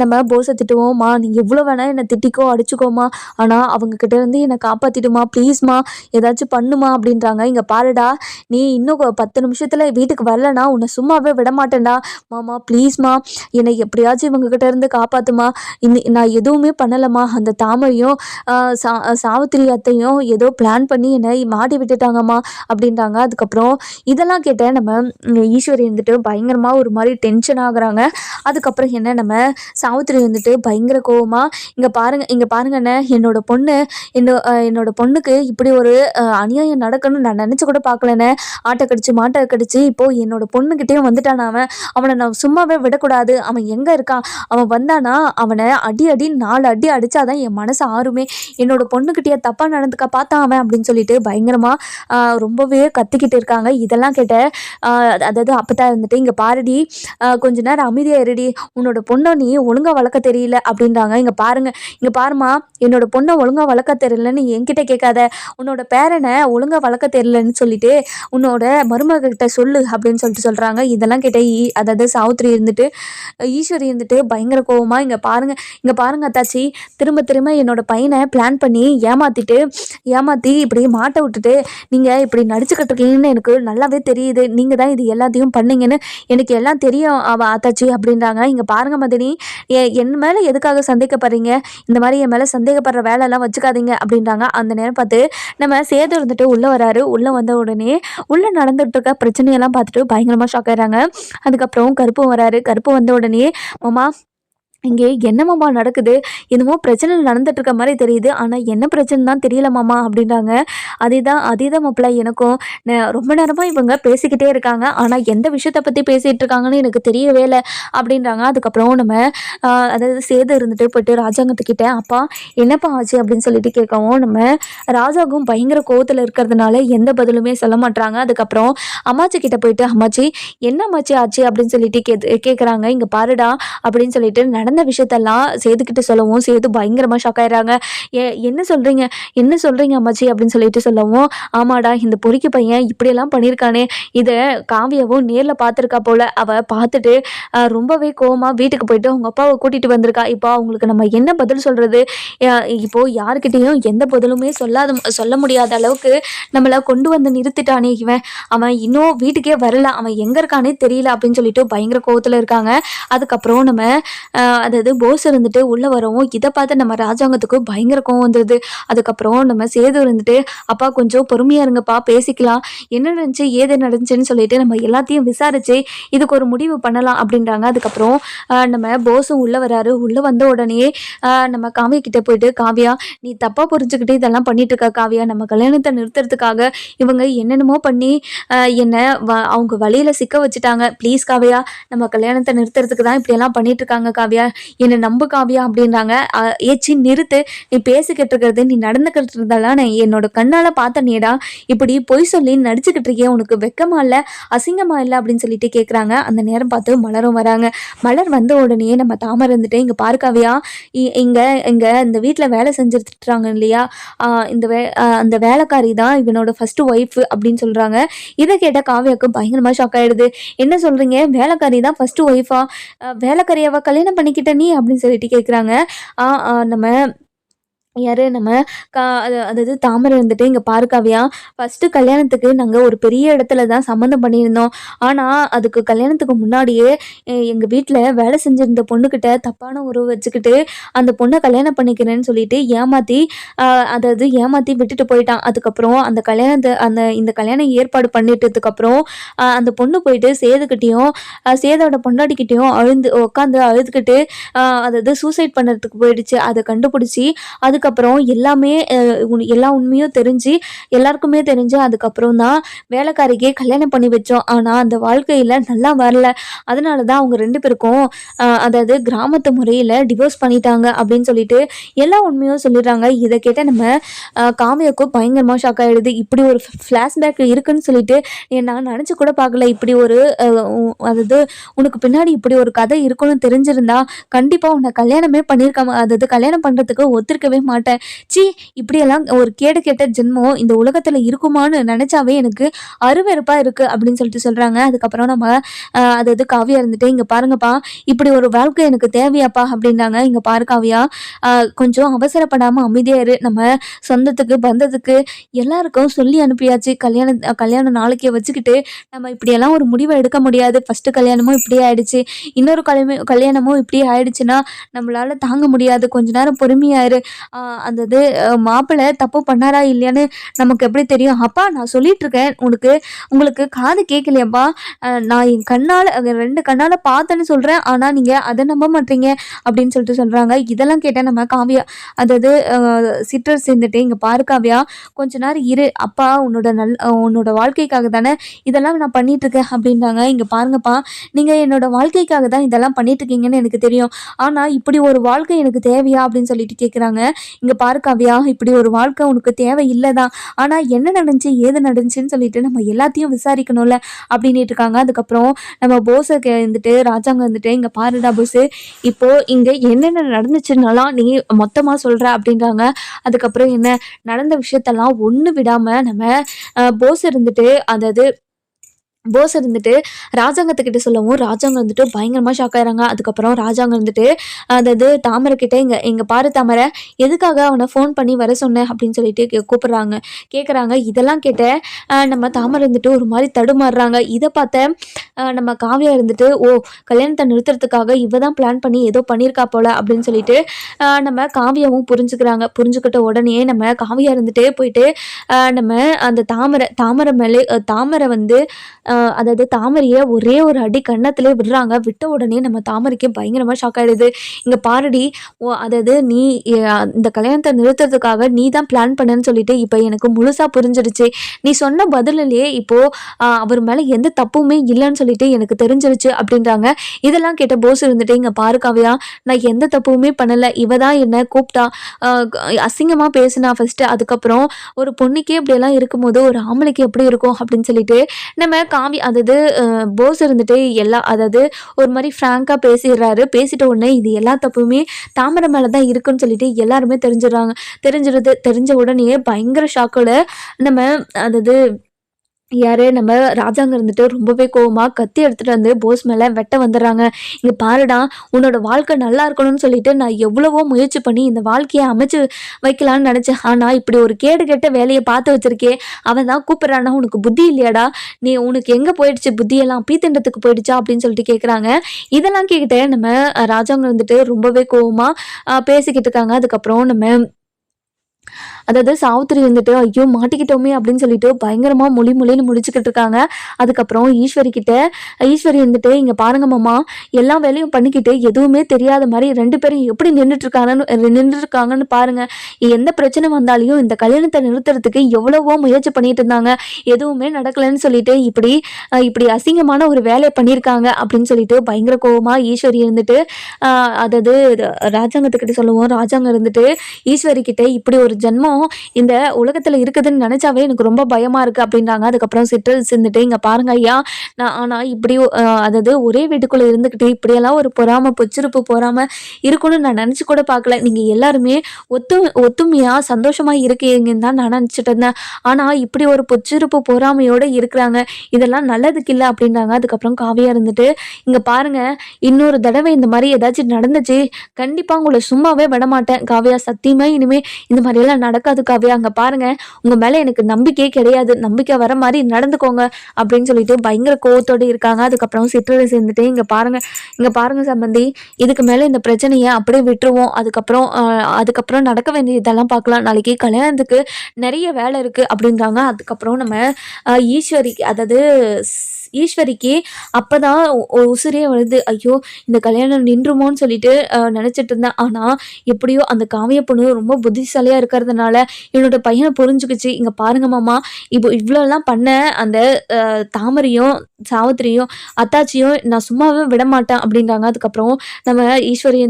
நம்ம போஸை திட்டுவோம்மா. நீ எவ்வளோ வேணால் என்னை திட்டிக்கோ அடிச்சுக்கோமா, ஆனால் அவங்கக்கிட்ட இருந்து என்னை காப்பாற்றிடுமா, ப்ளீஸ்மா ஏதாச்சும் பண்ணுமா அப்படின்றாங்க. இங்கே பாருடா, நீ இன்னும் 10 நிமிஷத்தில் வீட்டுக்கு வரலனா உன்னை சும்மாவே விட மாட்டேன்டா மாமா, ப்ளீஸ்மா என்னை எப்படியாச்சும் இவங்ககிட்ட இருந்து காப்பாற்றுமா. நான் எதுவுமே பண்ணலம்மா, அந்த தாமரையும் சாவித்திரி அத்தையும் ஏதோ பிளான் பண்ணி என்னை மாட்டி விட்டுட்டாங்கம்மா அப்படின்றாங்க. அதுக்கப்புறம் இதெல்லாம் கேட்ட நம்ம ஈஸ்வரி இருந்துட்டு பயங்கரமாக ஒரு மாதிரி டென்ஷன் ஆகுறாங்க. அதுக்கப்புறம் என்ன நம்ம சாவித்திரி வந்துட்டு பயங்கர கோவமா, இங்கே பாருங்கண்ணே, என்னோட பொண்ணுக்கு இப்படி ஒரு அநியாயம் நடக்கணும்னு நான் நினச்சி கூட பார்க்கலண்ணே. ஆட்டை கடிச்சு இப்போது என்னோட பொண்ணுக்கிட்டேயும் வந்துட்டான். அவனை நான் சும்மாவே விடக்கூடாது. அவன் எங்கே இருக்கான்? அவன் வந்தானா அவனை அடி 4 அடி அடித்தாதான் என் மனசு ஆறுமே. என்னோட பொண்ணுக்கிட்டே தப்பாக நடந்துக்க பார்த்தான் அவன் அப்படின்னு சொல்லிட்டு பயங்கரமாக ரொம்பவே கத்திக்கிட்டு இருக்காங்க. இதெல்லாம் கேட்ட அதாவது அப்பதான் இருந்துட்டு, இங்கே பாருடி, கொஞ்ச நேரம் அமைதியாக இருடி, உன்னோட பொண்ணை நீ ஒழுங்காக வளர்க்க தெரியல அப்படின்றாங்க. இங்கே பாருமா, என்னோட பொண்ணை ஒழுங்காக வளர்க்க தெரியலன்னு என்கிட்ட கேட்காத, உன்னோட பேரனை ஒழுங்காக வளர்க்க தெரியலன்னு சொல்லிட்டு உன்னோட மருமகிட்ட சொல்லு அப்படின்னு சொல்லிட்டு சொல்கிறாங்க. இதெல்லாம் கேட்ட அதாவது சாவித்திரி இருந்துட்டு ஈஸ்வரி இருந்துட்டு பயங்கர கோவமா, இங்கே பாருங்க அத்தாச்சி, திரும்ப திரும்ப என்னோட பையனை பிளான் பண்ணி ஏமாற்றி இப்படி மாட்ட விட்டுட்டு நீங்கள் இப்படி நடிச்சுக்கிட்டு இருக்கீங்கன்னு எனக்கு நல்லாவே தெரியுது. நீங்கள் தான் இது எல்லாத்தையும் பண்ணீங்கன்னு எனக்கு எல்லாம் தெரியும் அத்தாச்சி அப்படின்றாங்க. இங்கே பாருங்க மதினி, என் மேலே எதுக்காக சந்தேகப்படுறீங்க? இந்த மாதிரி என் மேலே சந்தேகப்படுற வேலையெல்லாம் வச்சுக்காதீங்க அப்படின்றாங்க. அந்த நேரம் பார்த்து நம்ம சேது இருந்துட்டு உள்ளே வராரு. உள்ளே வந்த உடனே உள்ளே நடந்துட்டு இருக்க பிரச்சனையெல்லாம் பார்த்துட்டு பயங்கரமாக ஷாக் ஆயிடுறாங்க. அதுக்கப்புறம் கருப்பு வராரு. கருப்பு வந்த உடனே மாமா இங்கே என்ன மாமா நடக்குது? என்னமோ பிரச்சனை நடந்துட்டு இருக்க மாதிரி தெரியுது. ஆனால் என்ன பிரச்சனை தான் தெரியல மாமா அப்படின்றாங்க. அதேதான் மாப்பிள்ள எனக்கும். ரொம்ப நேரமாக இவங்க பேசிக்கிட்டே இருக்காங்க. ஆனால் எந்த விஷயத்தை பற்றி பேசிகிட்டு இருக்காங்கன்னு எனக்கு தெரியவே இல்லை அப்படின்றாங்க. அதுக்கப்புறம் நம்ம அதாவது சேது இருந்துட்டு போயிட்டு ராஜாங்கத்துக்கிட்ட அப்பா என்னப்பா ஆச்சு அப்படின்னு சொல்லிட்டு கேட்கவும் நம்ம ராஜாவும் பயங்கர கோவத்தில் இருக்கிறதுனால எந்த பதிலுமே சொல்ல மாட்டாங்க. அதுக்கப்புறம் அம்மாச்சி கிட்ட போயிட்டு அம்மாச்சி என்ன அம்மாச்சி ஆச்சு அப்படின்னு சொல்லிட்டு கேட்குறாங்க. இங்கே பாருடா அப்படின்னு சொல்லிட்டு நடந்த விஷயத்தெல்லாம் சேதுக்கிட்ட சொல்லவும் சேது பயங்கரமாக ஷாக் ஆயிடுறாங்க. என்ன சொல்கிறீங்க அம்மாச்சி அப்படின்னு சொல்லிட்டு சொல்லவும் ஆமாடா இந்த பொறிக்கு பையன் இப்படியெல்லாம் பண்ணியிருக்கானே, இதை காவியாவும் நேரில் பார்த்துருக்கா போல. அவள் பார்த்துட்டு ரொம்பவே கோவமாக வீட்டுக்கு போயிட்டு அவங்க அப்பாவை கூட்டிகிட்டு வந்திருக்கா. இப்போ அவங்களுக்கு நம்ம என்ன பதில் சொல்கிறது? இப்போது யாருக்கிட்டேயும் எந்த பதிலுமே சொல்ல முடியாத அளவுக்கு நம்மளை கொண்டு வந்து நிறுத்திட்டானே இவன். அவன் இன்னும் வீட்டுக்கே வரல, அவன் எங்கே இருக்கானே தெரியல அப்படின்னு சொல்லிட்டு பயங்கர கோவத்தில் இருக்காங்க. அதுக்கப்புறம் நம்ம அதாவது போஸ் இருந்துட்டு உள்ளே வரவும் இதை பார்த்து நம்ம ராஜாங்கத்துக்கு பயங்கர கோவம் வந்துடுது. அதுக்கப்புறம் நம்ம சேது இருந்துட்டு அப்பா கொஞ்சம் பொறுமையாக இருங்கப்பா, பேசிக்கலாம், என்ன நடந்துச்சு ஏது நடந்துச்சுன்னு சொல்லிட்டு நம்ம எல்லாத்தையும் விசாரிச்சு இதுக்கு ஒரு முடிவு பண்ணலாம் அப்படின்றாங்க. அதுக்கப்புறம் நம்ம போஸும் உள்ளே வராரு. உள்ளே வந்த உடனே நம்ம காவியா கிட்ட போயிட்டு காவியா நீ தப்பாக புரிஞ்சுக்கிட்டு இதெல்லாம் பண்ணிட்டு இருக்க காவியா, நம்ம கல்யாணத்தை நிறுத்துறதுக்காக இவங்க என்னென்னமோ பண்ணி என்னை அவங்க வழியில் சிக்க வச்சுட்டாங்க. ப்ளீஸ் காவியா, நம்ம கல்யாணத்தை நிறுத்துறதுக்கு தான் இப்படியெல்லாம் பண்ணிட்டு இருக்காங்க காவியா, என்னை நம்பு காவியா அப்படின்றாங்க. ஏச்சி நிறுத்து, நீ பேசிக்கிட்டு இருக்கிறது நீ நடந்துக்கிட்டு இருந்தாலாம் நான் என்னோட கண்ணால் பார்த்தனேடா, இப்படி பொய் சொல்லி நடிச்சுக்கிட்டு இருக்கேன், உனக்கு வெக்கமா இல்லை அசிங்கமா இல்லை அப்படின்னு சொல்லிட்டு கேட்குறாங்க. அந்த நேரம் பார்த்து மலரும் வராங்க. மலர் வந்த உடனே நம்ம தாமரை இருந்துட்டு இங்கே பாரு காவியா, இங்கே இந்த வீட்டில் வேலை செஞ்சுட்டுறாங்க இல்லையா, அந்த வேலைக்காரி தான் இவனோட ஃபர்ஸ்ட் ஒய்ஃப் அப்படின்னு சொல்கிறாங்க. இதை கேட்ட காவியாவுக்கு பயங்கரமாக ஷாக் ஆகிடுது. என்ன சொல்கிறீங்க, வேலைக்காரி தான் ஃபர்ஸ்ட் ஒய்ஃபா? வேலைக்காரியாவை கல்யாணம் பண்ணிக்கிட்ட நீ அப்படின்னு சொல்லிட்டு கேட்குறாங்க. நம்ம யாரு நம்ம அதாவது தாமரை வந்துட்டு இங்கே பாரு காவியா, ஃபஸ்ட்டு கல்யாணத்துக்கு நாங்கள் ஒரு பெரிய இடத்துல தான் சம்மந்தம் பண்ணியிருந்தோம். ஆனால் அதுக்கு கல்யாணத்துக்கு முன்னாடியே எங்கள் வீட்டில் வேலை செஞ்சுருந்த பொண்ணுக்கிட்ட தப்பான உறவு வச்சுக்கிட்டு அந்த பொண்ணை கல்யாணம் பண்ணிக்கிறேன்னு சொல்லிட்டு ஏமாற்றி விட்டுட்டு போயிட்டான். அதுக்கப்புறம் இந்த கல்யாணம் ஏற்பாடு பண்ணிட்டதுக்கப்புறம் அந்த பொண்ணு போயிட்டு சேதோட பொண்டாட்டிக்கிட்டையும் உட்காந்து அழுதுகிட்டு அதாவது சூசைட் பண்ணுறதுக்கு போயிடுச்சு. அதை கண்டுபிடிச்சி அதுக்கப்புறம் எல்லா உண்மையும் தெரிஞ்சு எல்லாருக்குமே தெரிஞ்சு அதுக்கப்புறம் தான் வேலைக்காரிக்கே கல்யாணம் பண்ணி வச்சோம். ஆனால் அந்த வாழ்க்கையில் நல்லா வரல. அதனால தான் அவங்க 2 பேருக்கும் அதாவது கிராமத்து முறையில் டிவோர்ஸ் பண்ணிட்டாங்க அப்படின்னு சொல்லிட்டு எல்லா உண்மையும் சொல்லிடுறாங்க. இதை கேட்ட நம்ம காவியாவுக்கும் பயங்கரமாக ஷாக் ஆகிடுது. இப்படி ஒரு ஃப்ளாஷ்பேக் இருக்குன்னு சொல்லிட்டு நான் நினச்சி கூட பார்க்கல. இப்படி ஒரு அதாவது உனக்கு பின்னாடி இப்படி ஒரு கதை இருக்குன்னு தெரிஞ்சிருந்தா கண்டிப்பாக உன்னை கல்யாணமே பண்ணியிருக்காம, அதாவது கல்யாணம் பண்ணுறதுக்கு ஒத்துருக்கவே மாட்டேன். இப்படியெல்லாம் ஒரு கேடு கேட்ட ஜென்மம் இந்த உலகத்தில் இருக்குமான்னு நினச்சாவே எனக்கு அருவெறுப்பாக இருக்குது அப்படின்னு சொல்லிட்டு சொல்கிறாங்க. அதுக்கப்புறம் நம்ம அதாவது காவியா இருந்துட்டு இங்கே பாருங்கப்பா, இப்படி ஒரு வாழ்க்கை எனக்கு தேவையாப்பா அப்படின்னாங்க. இங்கே பாரு காவியா, கொஞ்சம் அவசரப்படாமல் அமைதியாக இரு. நம்ம சொந்தத்துக்கு பந்தத்துக்கு எல்லாருக்கும் சொல்லி அனுப்பியாச்சு. கல்யாணம் நாளைக்கே வச்சுக்கிட்டு நம்ம இப்படியெல்லாம் ஒரு முடிவை எடுக்க முடியாது. ஃபஸ்ட்டு கல்யாணமும் இப்படியே ஆயிடுச்சு, இன்னொரு கல்யாணமும் இப்படியே ஆயிடுச்சுன்னா நம்மளால தாங்க முடியாது. கொஞ்ச நேரம் பொறுமையாயிரு. அந்த மாப்பிள்ளை தப்பு பண்ணாரா இல்லையான்னு நமக்கு எப்படி தெரியும்? அப்பா நான் சொல்லிட்டு இருக்கேன், உங்களுக்கு காது கேட்கலையாப்பா? நான் என் கண்ணால் 2 கண்ணால் பார்த்தேன்னு சொல்கிறேன், ஆனால் நீங்கள் அதை நம்ப மாட்டீங்க அப்படின்னு சொல்லிட்டு சொல்கிறாங்க. இதெல்லாம் கேட்டேன் நம்ம காவியா அதாவது சிற்றர் சேர்ந்துட்டு இங்கே பாரு காவியா, கொஞ்ச நேரம் இரு, அப்பா உன்னோட வாழ்க்கைக்காக தானே இதெல்லாம் நான் பண்ணிகிட்ருக்கேன் அப்படின்றாங்க. இங்கே பாருங்கப்பா, நீங்கள் என்னோட வாழ்க்கைக்காக தான் இதெல்லாம் பண்ணிகிட்ருக்கீங்கன்னு எனக்கு தெரியும், ஆனால் இப்படி ஒரு வாழ்க்கை எனக்கு தேவையா அப்படின்னு சொல்லிட்டு கேட்குறாங்க. இங்கே பாரு காவியா, இப்படி ஒரு வாழ்க்கை உனக்கு தேவை இல்லை தான், ஆனால் என்ன நடந்துச்சு ஏது நடந்துச்சுன்னு சொல்லிட்டு நம்ம எல்லாத்தையும் விசாரிக்கணும்ல அப்படின்ட்டு இருக்காங்க. அதுக்கப்புறம் நம்ம போஸை வந்துட்டு ராஜாங்க வந்துட்டு இங்கே பாருடா போஸு, இப்போது இங்கே என்னென்ன நடந்துச்சுன்னாலாம் நீ மொத்தமாக சொல்கிற அப்படின்றாங்க. அதுக்கப்புறம் என்ன நடந்த விஷயத்தெல்லாம் ஒன்று விடாமல் நம்ம போஸ் இருந்துட்டு அதாவது போஸ் இருந்துட்டு ராஜாங்கத்துக்கிட்ட சொல்லவும் ராஜாங்கம் வந்துட்டு பயங்கரமாக ஷாக் ஆயிடுறாங்க. அதுக்கப்புறம் ராஜாங்கம் வந்துட்டு அதாவது தாமரை கிட்ட இங்கே பாரு தாமரை, எதுக்காக அவனை ஃபோன் பண்ணி வர சொன்னேன் அப்படின்னு சொல்லிட்டு கூப்பிடுறாங்க கேட்குறாங்க. இதெல்லாம் கேட்ட நம்ம தாமரை இருந்துட்டு ஒரு மாதிரி தடுமாறுறாங்க. இதை பார்த்த நம்ம காவியா இருந்துட்டு கல்யாணத்தை நிறுத்துறதுக்காக இவ தான் பிளான் பண்ணி ஏதோ பண்ணியிருக்கா போல அப்படின்னு சொல்லிட்டு நம்ம காவியாவும் புரிஞ்சுக்கிறாங்க. புரிஞ்சுக்கிட்ட உடனே நம்ம காவியா இருந்துட்டு போயிட்டு நம்ம அந்த தாமரை மேலே தாமரை வந்து அதாவது தாமரையை ஒரே ஒரு அடி கன்னத்திலே விடுறாங்க. விட்ட உடனே நம்ம தாமரைக்கு பயங்கரமாக ஷாக் ஆகிடுது. இங்கே பாருடி, அதாவது நீ இந்த கல்யாணத்தை நிறுத்துறதுக்காக நீ தான் பிளான் பண்ணன்னு சொல்லிட்டு இப்போ எனக்கு முழுசாக புரிஞ்சிடுச்சு. நீ சொன்ன பதிலிலேயே இப்போது அவர் மேலே எந்த தப்புமே இல்லைன்னு சொல்லிட்டு எனக்கு தெரிஞ்சிருச்சு அப்படின்றாங்க. இதெல்லாம் கேட்ட போஸ் இருந்துட்டு இங்கே பாரு காவியா, நான் எந்த தப்புமே பண்ணலை. இவ தான் என்னை கூப்பிட்டா, அசிங்கமாக பேசினா ஃபஸ்ட்டு. அதுக்கப்புறம் ஒரு பொண்ணுக்கே இப்படியெல்லாம் இருக்கும்போது ஒரு ஆம்பளைக்கு எப்படி இருக்கும் அப்படின்னு சொல்லிட்டு நம்ம அதாவது போஸ் இருந்துட்டு அதாவது ஒரு மாதிரி ஃப்ராங்காக பேசிடுறாரு. பேசிட்ட உடனே இது எல்லா தப்புமே தாமரை மேலே தான் இருக்குன்னு சொல்லிட்டு எல்லாருமே தெரிஞ்ச உடனே பயங்கர ஷாக்கோட நம்ம அதாவது யாரு நம்ம ராஜாங்க இருந்துட்டு ரொம்பவே கோவமாக கத்தி எடுத்துகிட்டு வந்து போஸ் மேலே வெட்ட வந்துடுறாங்க. இங்கே பாருடா, உன்னோட வாழ்க்கை நல்லா இருக்கணும்னு சொல்லிட்டு நான் எவ்வளவோ முயற்சி பண்ணி இந்த வாழ்க்கையை அமைச்சு வைக்கலான்னு நினச்சேன். ஆனால் இப்படி ஒரு கேடு கெட்ட வேலையை பார்த்து வச்சிருக்கே, அவன் தான் கூப்பிட்றானா, உனக்கு புத்தி இல்லையாடா, உனக்கு எங்கே போயிடுச்சு புத்தியெல்லாம், பீத்தண்டத்துக்கு போயிடுச்சா அப்படின்னு சொல்லிட்டு கேட்குறாங்க. இதெல்லாம் கேட்கிட்ட நம்ம ராஜாங்க இருந்துட்டு ரொம்பவே கோவமாக பேசிக்கிட்டு இருக்காங்க. அதுக்கப்புறம் நம்ம அதாவது சாவித்திரி வந்துட்டு ஐயோ மாட்டிக்கிட்டோமே அப்படின்னு சொல்லிட்டு பயங்கரமாக மொழின்னு முடிச்சுக்கிட்டு இருக்காங்க. அதுக்கப்புறம் ஈஸ்வரி வந்துட்டு இங்கே பாருங்க மாமா, எல்லா வேலையும் பண்ணிக்கிட்டு எதுவுமே தெரியாத மாதிரி 2 பேரும் எப்படி நின்றுருக்காங்கன்னு பாருங்க. எந்த பிரச்சனை வந்தாலையும் இந்த கல்யாணத்தை நிறுத்துறதுக்கு எவ்வளவோ முயற்சி பண்ணிட்டு இருந்தாங்க, எதுவுமே நடக்கலைன்னு சொல்லிட்டு இப்படி அசிங்கமான ஒரு வேலையை பண்ணியிருக்காங்க அப்படின்னு சொல்லிட்டு பயங்கர கோவமா ஈஸ்வரி இருந்துட்டு அதாவது ராஜாங்கத்துக்கிட்ட சொல்லுவோம். ராஜாங்கம் இருந்துட்டு ஈஸ்வரி கிட்ட இப்படி ஒரு ஜென்மம் இந்த உலகத்துல இருக்குதுன்னு நினைச்சாவே எனக்கு ரொம்ப பயமா இருக்கு அப்படின்றாங்க. அதுக்கப்புறம் சிற்றல் சேர்ந்துட்டு இங்க பாருங்க ஐயா, ஆனா இப்படி அதாவது ஒரே வீட்டுக்குள்ள இருந்துக்கிட்டு இப்படியெல்லாம் ஒரு பொச்சிருப்பு பொறாம இருக்குன்னு நான் நினைச்சு கூட பார்க்கல. நீங்க எல்லாருமே ஒத்துமையா சந்தோஷமா இருக்கீங்கன்னு தான் நான் நினைச்சிட்டு இருந்தேன். ஆனா இப்படி ஒரு பொச்சிருப்பு பொறாமையோட இருக்கிறாங்க, இதெல்லாம் நல்லதுக்கு இல்லை அப்படின்றாங்க. அதுக்கப்புறம் காவியா இருந்துட்டு இங்க பாருங்க, இன்னொரு தடவை இந்த மாதிரி ஏதாச்சும் நடந்துச்சு கண்டிப்பா உங்களை சும்மாவே விடமாட்டேன் காவியா, சத்தியமா இனிமே இந்த மாதிரி எல்லாம் நடக்காது காவியா. அங்க பாருங்க, உங்க மேல எனக்கு நம்பிக்கையே கிடையாது, நம்பிக்கை வர மாதிரி நடந்துக்கோங்க அப்படின்னு சொல்லிட்டு பயங்கர கோவத்தோடு இருக்காங்க. அதுக்கப்புறம் சிற்றலை சேர்ந்துட்டு இங்க பாருங்க சம்பந்தி, இதுக்கு மேல இந்த பிரச்சனையை அப்படியே விட்டுருவோம். அதுக்கப்புறம் நடக்க வேண்டிய இதெல்லாம் பார்க்கலாம், நாளைக்கு கல்யாணத்துக்கு நிறைய வேலை இருக்கு அப்படின்றாங்க. அதுக்கப்புறம் நம்ம ஈஸ்வரிக்கு அப்பதான் உசுரே வருது. ஐயோ இந்த கல்யாணம் நின்றுமோன்னு சொல்லிட்டு நினைச்சிட்டு இருந்தேன். ஆனா எப்படியோ அந்த காவிய பொண்ணு ரொம்ப புத்திசாலியா இருக்கிறதுனால என்னோட பையனை புரிஞ்சுக்கிச்சு. இங்க பாருங்க மாமா, இப்போ இவ்வளோலாம் பண்ண அந்த தாமரையும் சாவித்திரியும் அத்தாச்சியும் நான் சும்மாவே விடமாட்டேன் அப்படின்றாங்க. அதுக்கப்புறம் நம்ம ஈஸ்வரி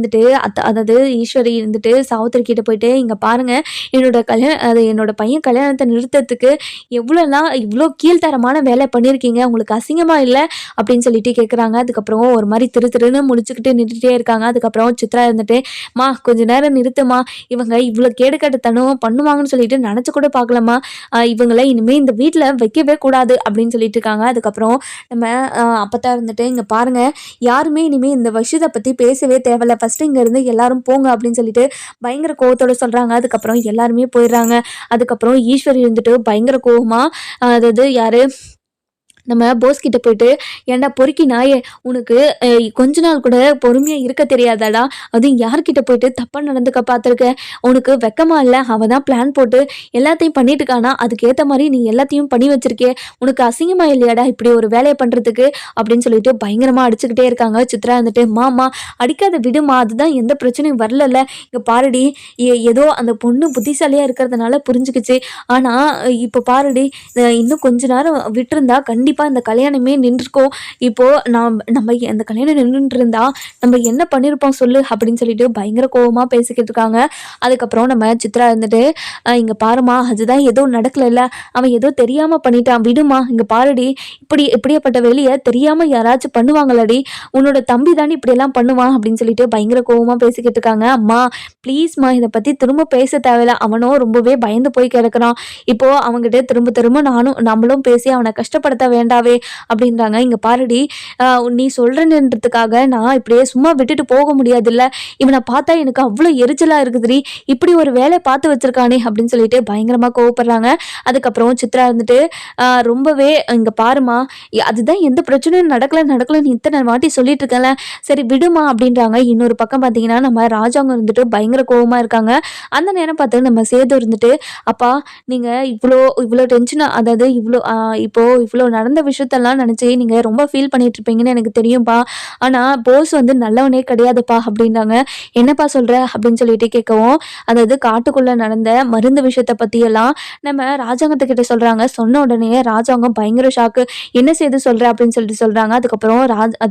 இருந்துட்டு சாவித்திரி கிட்ட போயிட்டு இங்க பாருங்க, என்னோட பையன் கல்யாணத்தை நிறுத்தத்துக்கு இவ்வளோ கீழ்த்தரமான வேலை பண்ணியிருக்கீங்க, உங்களுக்கு அசிங்கமா இல்லை அப்படின்னு சொல்லிட்டு கேட்குறாங்க. அதுக்கப்புறம் ஒரு மாதிரி திருன்னு முடிச்சுக்கிட்டு நின்றுட்டே இருக்காங்க. அதுக்கப்புறம் சித்ரா இருந்துட்டு கொஞ்ச நேரம் நிறுத்துமா, இவங்க இவ்வளோ கேடுகட்டத்தனம் பண்ணுவாங்கன்னு சொல்லிட்டு நினச்சி கூட பார்க்கலாமா, இவங்களை இனிமேல் இந்த வீட்டில் வைக்கவே கூடாது அப்படின்னு சொல்லிட்டு இருக்காங்க. அதுக்கப்புறம் நம்ம அப்பத்தான் இருந்துட்டு இங்கே பாருங்க, யாருமே இனிமேல் இந்த விஷயத்தை பற்றி பேசவே தேவையில்ல, ஃபஸ்ட்டு இங்கேருந்து எல்லாரும் போங்க அப்படின்னு சொல்லிட்டு பயங்கர கோவத்தோட சொல்கிறாங்க. அதுக்கப்புறம் எல்லாருமே போயிடுறாங்க. அதுக்கப்புறம் ஈஸ்வரி இருந்துட்டு பயங்கர கோவமா அதாவது யாரு நம்ம போஸ் கிட்ட போயிட்டு, ஏன்டா பொறுக்கி நாயே, உனக்கு கொஞ்ச நாள் கூட பொறுமையாக இருக்க தெரியாதாடா, அதுவும் யார்கிட்ட போயிட்டு தப்பாக நடந்துக்க பார்த்துருக்க, உனக்கு வெக்கமா இல்லை, அவன் தான் பிளான் போட்டு எல்லாத்தையும் பண்ணிட்டு இருக்கானா, அதுக்கேற்ற மாதிரி நீ எல்லாத்தையும் பண்ணி வச்சிருக்கே, உனக்கு அசிங்கமா இல்லையாடா இப்படி ஒரு வேலையை பண்ணுறதுக்கு அப்படின்னு சொல்லிட்டு பயங்கரமாக அடிச்சுக்கிட்டே இருக்காங்க. சித்ரா வந்துட்டு மாமா அடிக்காத விடுமா, அதுதான் எந்த பிரச்சனையும் வரல, இங்கே பாருடி, ஏதோ அந்த பொண்ணு புத்திசாலியாக இருக்கிறதுனால புரிஞ்சுக்கிச்சு, ஆனால் இப்போ பாருடி, இன்னும் கொஞ்ச நேரம் விட்டுருந்தா கண்டிப்பாக இந்த கல்யாணமே நின்றுருக்கோம். இப்போ நம்ம அந்த கல்யாணம் நின்றுட்டு இருந்தா நம்ம என்ன பண்ணிருப்போம் சொல்லு அப்படின்னு சொல்லிட்டு பயங்கர கோவமா பேசிக்கிட்டு இருக்காங்க. அதுக்கப்புறம் நம்ம சித்ரா இருந்துட்டு இங்க பாருமா, அதுதான் ஏதோ நடக்கல, அவன் ஏதோ தெரியாம பண்ணிட்டான், விடுமா, இங்க பாருடி, இப்படியாப்பட்ட வெளியே தெரியாம யாராச்சும் பண்ணுவாங்களடி, உன்னோட தம்பி தானே இப்படி எல்லாம் பண்ணுவான் அப்படின்னு சொல்லிட்டு பயங்கர கோவமா பேசிக்கிட்டு இருக்காங்க. அம்மா ப்ளீஸ்மா, இதை பத்தி திரும்ப பேச தேவையில்ல, அவனும் ரொம்பவே பயந்து போய் கிடக்குறான், இப்போ அவங்ககிட்ட திரும்ப நம்மளும் பேசி அவனை கஷ்டப்படுத்த வேண்டாம் வேண்டாவே அப்படின்றாங்க. இங்க பாருடி, நீ சொல்றேன்றதுக்காக நான் இப்படியே சும்மா விட்டுட்டு போக முடியாதுல்ல. இவனை பார்த்தா எனக்கு அவ்வளோ எரிச்சலா இருக்குதுடி. இப்படி ஒரு வேலையை பார்த்து வச்சிருக்கானே அப்படின்னு சொல்லிட்டு பயங்கரமா கோவப்படுறாங்க. அதுக்கப்புறம் சித்ரா இருந்துட்டு ரொம்பவே இங்க பாருமா, அதுதான் எந்த பிரச்சனையும் நடக்கலன்னு இத்தனை வாட்டி சொல்லிட்டு இருக்கேன்ல, சரி விடுமா அப்படின்றாங்க. இன்னொரு பக்கம் பார்த்தீங்கன்னா நம்ம ராஜாங்க இருந்துட்டு பயங்கர கோவமா இருக்காங்க. அந்த நேரம் பார்த்து நம்ம சேது இருந்துட்டு, அப்பா நீங்க இவ்வளோ இவ்வளோ டென்ஷனா, அதாவது இப்போ இவ்வளோ நடந்த விஷயத்தெல்லாம் நினச்சி நீங்க ரொம்ப ஃபீல் பண்ணிட்டு இருப்பீங்கன்னு எனக்கு தெரியும்ப்பா. ஆனா போஸ் வந்து நல்லவனே கிடையாதுப்பா அப்படின்றாங்க. என்னப்பா சொல்ற அப்படின்னு சொல்லிட்டு கேட்கவும், அதாவது காட்டுக்குள்ள நடந்த மருந்து விஷயத்த பத்தியெல்லாம் நம்ம ராஜாங்கத்துக்கிட்ட சொல்றாங்க. சொன்ன உடனே ராஜாங்கம் பயங்கர ஷாக்கு. என்ன செய்து சொல்ற அப்படின்னு சொல்லிட்டு சொல்றாங்க. அதுக்கப்புறம்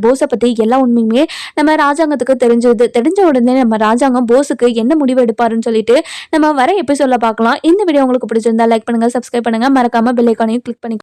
போஸை பத்தி எல்லா உண்மையுமே நம்ம ராஜாங்கத்துக்கு தெரிஞ்ச உடனே நம்ம ராஜாங்கம் போஸுக்கு என்ன முடிவு எடுப்பாருன்னு சொல்லிட்டு நம்ம வர எபிசோட்ல பார்க்கலாம். இந்த வீடியோ உங்களுக்கு பிடிச்சிருந்தா லைக் பண்ணுங்க, சப்ஸ்கிரைப் பண்ணுங்க, மறக்காம பெல் ஐகானையும் கிளிக் பண்ணி